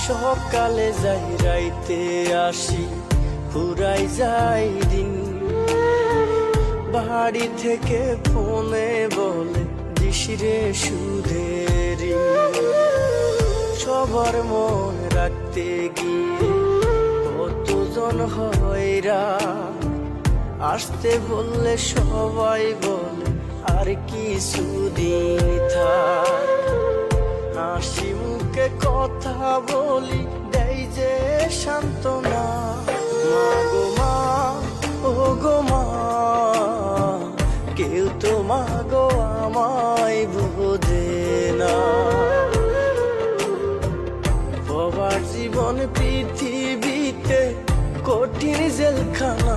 সকালে যাই রাইতে আসি, ফুরাই যাই দিন। বাড়ি থেকে ফোনে বলে দিশিরে সুধের ঋণ। সবার মন রাখতে গিয়ে কতজন হয়রা, আসতে বললে সবাই বলে আর কিছুদিন থাক। হাসি মুখে কথা বলি দেয় যে সান্ত্বনা, মা গো মা, ও গো মা, কেউ তো মা গো আমায় বোঝে না। বাবার জীবন পৃথিবীতে কঠিন জেলখানা,